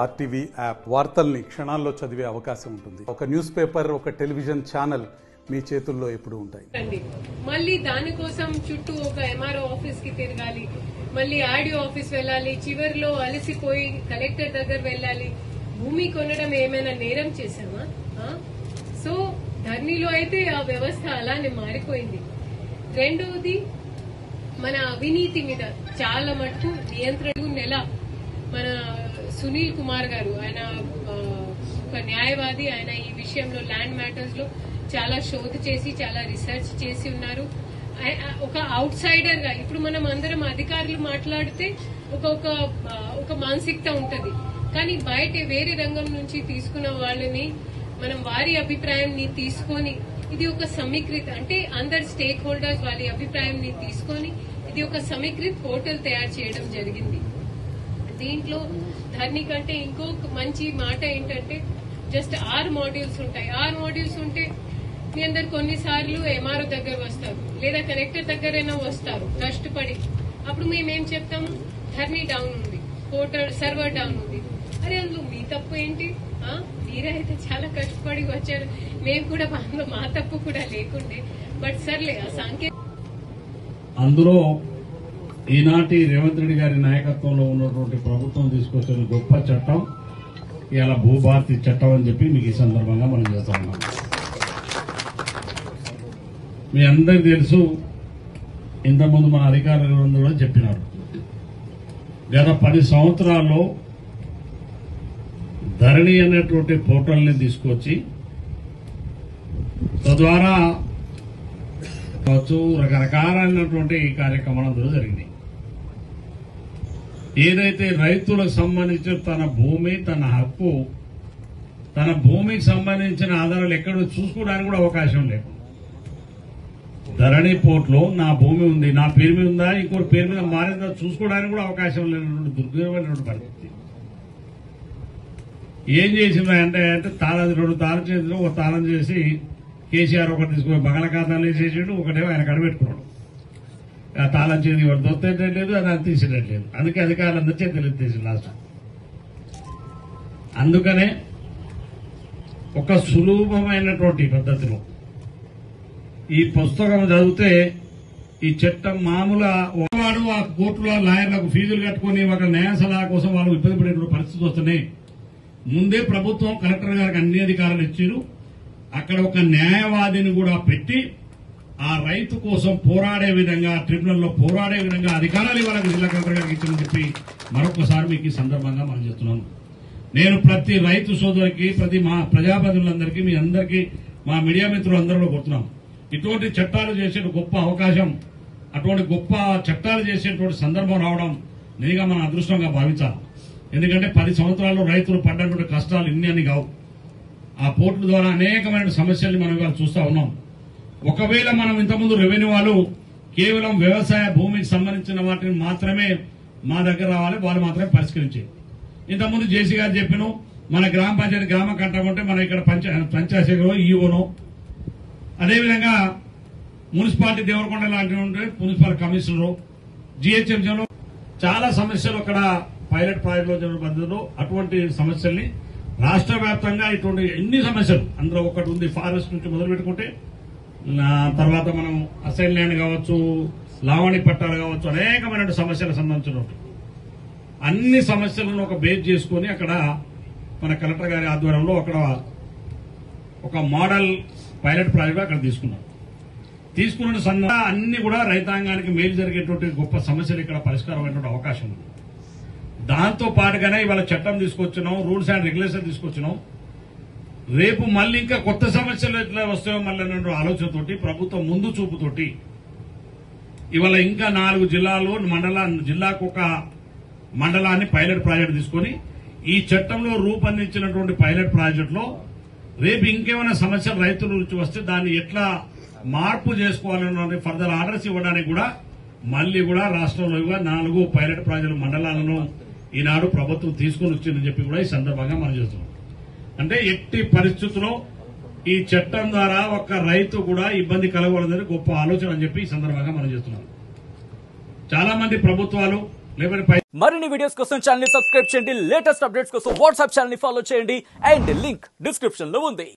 RTV app వార్తల్ని క్షణాల్లో చదివే అవకాశం ఉంటుంది. ఒక న్యూస్ పేపర్, ఒక టెలివిజన్ ఛానల్ మీ చేతుల్లో ఎప్పుడు ఉంటాయి. మళ్ళీ దానికోసం చుట్టూ ఒక ఎంఆర్ఓ ఆఫీస్ కి తిరగాలి, మళ్ళీ ఆర్డీఓ ఆఫీస్ వెళ్ళాలి, చివరిలో అలసిపోయి కలెక్టర్ దగ్గర వెళ్ళాలి. భూమి కొనడం ఏమైనా నేరం చేశామా? సో ధర్నీలో అయితే ఆ వ్యవస్థ అలానే మారిపోయింది. రెండవది, మన అవినీతి మీద చాలా మటుకు నియంత్రణ నెల మన సునీల్ కుమార్ గారు, ఆయన ఒక న్యాయవాది, ఆయన ఈ విషయంలో ల్యాండ్ మ్యాటర్స్ లో చాలా శోధ చేసి చాలా రీసెర్చ్ చేసి ఉన్నారు. ఒక అవుట్ సైడర్ గా ఇప్పుడు మనం అందరం అధికారులు మాట్లాడితే ఒక మానసికత ఉంటది, కానీ బయట వేరే రంగం నుంచి తీసుకున్న వాళ్ళని మనం వారి అభిప్రాయాన్ని తీసుకొని ఇది ఒక సమీకృత, అంటే అందరు స్టేక్ హోల్డర్స్ వారి అభిప్రాయాన్ని తీసుకొని ఇది ఒక సమీకృత పోర్టల్ తయారు చేయడం జరిగింది. దీంట్లో ధర్నీ కంటే ఇంకొక మంచి మాట ఏంటంటే జస్ట్ 6 మాడ్యూల్స్ ఉంటాయి. 6 మాడ్యూల్స్ ఉంటే మీ అందరు కొన్నిసార్లు ఎంఆర్ఓ దగ్గర వస్తారు లేదా కలెక్టర్ దగ్గరైనా వస్తారు కష్టపడి. అప్పుడు మేమేం చెప్తాము, ధర్నీ డౌన్ ఉంది, పోర్టల్ సర్వర్ డౌన్ ఉంది. అరే అందులో మీ తప్పు ఏంటి? మీరైతే చాలా కష్టపడి వచ్చారు, మేము కూడా మా తప్పు కూడా లేకుండే. బట్ సర్లే, ఆ సాంకేతిక అందులో ఈనాటి రేవంత్ రెడ్డి గారి నాయకత్వంలో ఉన్నటువంటి ప్రభుత్వం తీసుకొచ్చిన గొప్ప చట్టం ఇలా భూభారతి చట్టం అని చెప్పి మీకు ఈ సందర్భంగా మనం చేస్తా ఉన్నాం. మీ అందరికి తెలుసు, ఇంతకుముందు మన అధికారులు కూడా చెప్పినారు, గత 10 సంవత్సరాల్లో ధరణి అనేటువంటి పోర్టల్ని తీసుకొచ్చి తద్వారా రకరకాలైనటువంటి కార్యక్రమాలు అందులో జరిగినాయి. ఏదైతే రైతులకు సంబంధించిన తన భూమి, తన హక్కు, తన భూమికి సంబంధించిన ఆధారాలు ఎక్కడ చూసుకోవడానికి కూడా అవకాశం లేదు. ధరణి పోర్టులో నా భూమి ఉంది, నా పేరు మీద ఉందా, ఇంకోటి పేరు మీద మారిందా చూసుకోవడానికి కూడా అవకాశం లేనటువంటి దుర్భరమైనటువంటి పరిస్థితి. ఏం చేసిందా అంటే 2 తాళం చేతిలో ఒక తాళం చేసి కేసీఆర్ ఒకటి తీసుకుని బగల ఖాతాలు వేసేసాడు, ఒకటేమో ఆయన కడబెట్టుకున్నాడు. ఆ తాళం చేతి వాడు దొరికేటట్లేదు, అది తీసేటట్లేదు. అందుకే అధికారులందరూ చేతులు ఎత్తేసి లాస్ట్. అందుకనే ఒక సులభమైనటువంటి పద్ధతిలో ఈ పుస్తకం చదివితే ఈ చట్టం మామూలుగా వాడు ఆ కోర్టులో లాయర్లకు ఫీజులు కట్టుకుని ఒక న్యాయ సలహా కోసం వాళ్ళు ఇబ్బంది పడేటువంటి పరిస్థితి వస్తున్నాయి. ముందే ప్రభుత్వం కలెక్టర్ గారికి అన్ని అధికారాలు ఇచ్చారు. అక్కడ ఒక న్యాయవాదిని కూడా పెట్టి ఆ రైతు కోసం పోరాడే విధంగా, ట్రిబ్యునల్లో పోరాడే విధంగా అధికారాలు ఇవ్వాలని జిల్లా కలెక్టర్ గారికి ఇచ్చిందని చెప్పి మరొకసారి మీకు ఈ సందర్భంగా మనం చెప్తున్నాను. నేను ప్రతి రైతు సోదరికి, ప్రతి మా ప్రజాప్రతినిధులందరికీ, మీ అందరికీ, మా మీడియా మిత్రులందరూ కోరుతున్నాం, ఇటువంటి చట్టాలు చేసే గొప్ప అవకాశం, అటువంటి గొప్ప చట్టాలు చేసేటువంటి సందర్భం రావడం నిజంగా మన అదృష్టంగా భావించాలి. ఎందుకంటే 10 సంవత్సరాల్లో రైతులు పడ్డటువంటి కష్టాలు ఇన్ని అని కావు. ఆ పోర్టుల ద్వారా అనేకమైన సమస్యల్ని మనం ఇవాళ చూస్తా ఉన్నాం. ఒకవేళ మనం ఇంతకుముందు రెవెన్యూ వాళ్ళు కేవలం వ్యవసాయ భూమికి సంబంధించిన వాటిని మాత్రమే మా దగ్గర రావాలి, వాళ్ళు మాత్రమే పరిష్కరించేది. ఇంతకుముందు జేసీ గారు చెప్పిన మన గ్రామ పంచాయతీ గ్రామ కట్టం ఉంటే మన ఇక్కడ పంచాయతీ ఈవోనో, అదేవిధంగా మున్సిపాలిటీ దేవరకొండ లాంటివి ఉంటే మున్సిపల్ కమిషనరు, జీహెచ్ఎంసీలో చాలా సమస్యలు అక్కడ పైలట్ ప్రాజెక్టులో జరిగిన పద్ధతిలో అటువంటి సమస్యల్ని రాష్ట్ర వ్యాప్తంగా ఇటువంటి ఎన్ని సమస్యలు, అందులో ఒకటి ఉంది ఫారెస్ట్ నుంచి మొదలు పెట్టుకుంటే తర్వాత మనం అసైన్ ల్యాండ్ కావచ్చు, లావణి పట్టాలు కావచ్చు, అనేకమైన సమస్యలకు సంబంధించిన అన్ని సమస్యలను ఒక బేస్ చేసుకుని అక్కడ మన కలెక్టర్ గారి ఆధ్వర్యంలో అక్కడ ఒక మోడల్ పైలట్ ప్రాజెక్ట్ అక్కడ తీసుకున్న అన్ని కూడా రైతాంగానికి మేలు జరిగేటువంటి గొప్ప సమస్యలు ఇక్కడ పరిష్కారం అయినటువంటి అవకాశం ఉంది. దాంతో పాటుగానే ఇవాళ చట్టం తీసుకొచ్చినాం, రూల్స్ అండ్ రెగ్యులేషన్ తీసుకొచ్చినాం. రేపు మళ్ళీ ఇంకా కొత్త సమస్యలు ఎట్లా వస్తాయో మళ్ళీ ఆలోచనతోటి, ప్రభుత్వం ముందు చూపుతోటి ఇవాళ ఇంకా 4 జిల్లాలు జిల్లాకు ఒక మండలాన్ని పైలట్ ప్రాజెక్ట్ తీసుకుని ఈ చట్టంలో రూపొందించినటువంటి పైలట్ ప్రాజెక్ట్ లో రేపు ఇంకేమైనా సమస్యలు రైతుల నుంచి వస్తే దాన్ని ఎట్లా మార్పు చేసుకోవాలన్న ఫర్దర్ ఆర్డర్స్ ఇవ్వడానికి కూడా మళ్లీ కూడా రాష్ట్రంలో 4 పైలట్ ప్రాజెక్టు మండలాలను ఈనాడు ప్రభుత్వం తీసుకుని వచ్చిందని చెప్పి కూడా ఈ సందర్భంగా మనం చేస్తున్నాం. అంటే ఎట్టి పరిస్థితుల్లో ఈ చట్టం ద్వారా ఒక్క రైతు కూడా ఇబ్బంది కలగకూడదని గొప్ప ఆలోచన అని చెప్పి ఈ సందర్భంగా మనం చేస్తున్నాం. చాలా మంది ప్రభుత్వాలు లేకపోతే మరిన్ని వీడియోస్ కోసం ఛానల్ ని సబ్స్క్రైబ్ చేయండి, లేటెస్ట్ అప్డేట్స్ కోసం వాట్సాప్ ఛానల్ ని ఫాలో చేయండి అండ్ లింక్ డిస్క్రిప్షన్ లో ఉంది.